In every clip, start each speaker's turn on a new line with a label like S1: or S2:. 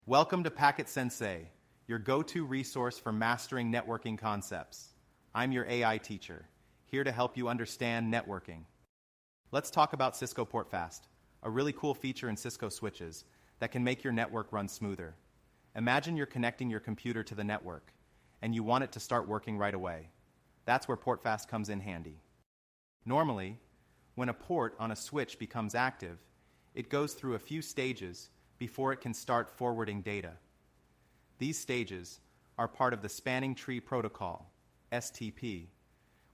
S1: Welcome to Packet Sensei, your go-to resource for mastering networking concepts. I'm your AI teacher, here to help you understand networking. Let's talk about Cisco PortFast, a really cool feature in Cisco switches that can make your network run smoother. Imagine you're connecting your computer to the network, and you want it to start working right away. That's where PortFast comes in handy. Normally, when a port on a switch becomes active, it goes through a few stages before it can start forwarding data. These stages are part of the Spanning Tree Protocol, STP,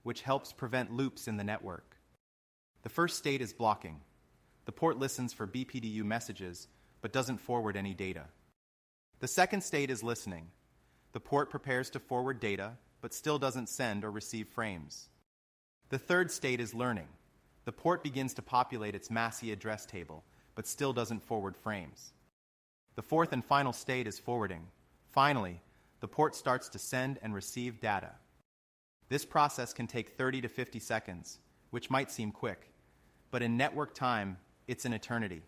S1: which helps prevent loops in the network. The first state is blocking. The port listens for BPDU messages but doesn't forward any data. The second state is listening. The port prepares to forward data but still doesn't send or receive frames. The third state is learning. The port begins to populate its MASI address table but still doesn't forward frames. The fourth and final state is forwarding. Finally, the port starts to send and receive data. This process can take 30 to 50 seconds, which might seem quick, but in network time, it's an eternity.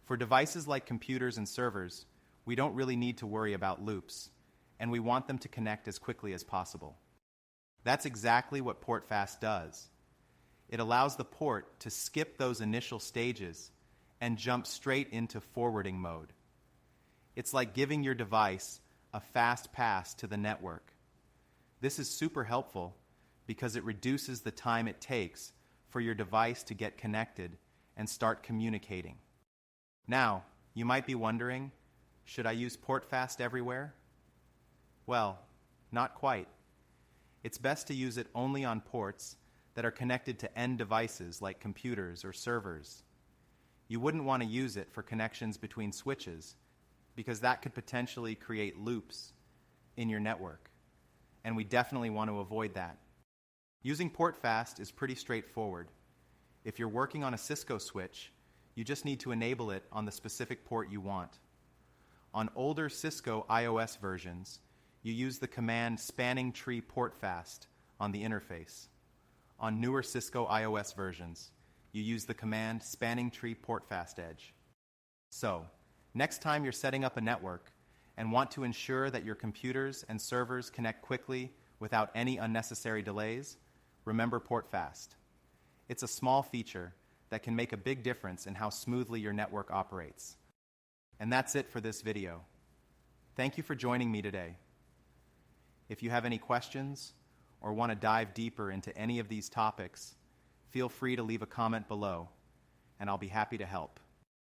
S1: For devices like computers and servers, we don't really need to worry about loops, and we want them to connect as quickly as possible. That's exactly what PortFast does. It allows the port to skip those initial stages and jump straight into forwarding mode. It's like giving your device a fast pass to the network. This is super helpful because it reduces the time it takes for your device to get connected and start communicating. Now, you might be wondering, should I use PortFast everywhere? Well, not quite. It's best to use it only on ports that are connected to end devices like computers or servers. You wouldn't want to use it for connections between switches because that could potentially create loops in your network, and we definitely want to avoid that. Using PortFast is pretty straightforward. If you're working on a Cisco switch, you just need to enable it on the specific port you want. On older Cisco iOS versions, you use the command Spanning Tree PortFast on the interface. On newer Cisco iOS versions, you use the command Spanning Tree PortFast Edge. So, next time you're setting up a network and want to ensure that your computers and servers connect quickly without any unnecessary delays, remember PortFast. It's a small feature that can make a big difference in how smoothly your network operates. And that's it for this video. Thank you for joining me today. If you have any questions or want to dive deeper into any of these topics, feel free to leave a comment below, and I'll be happy to help.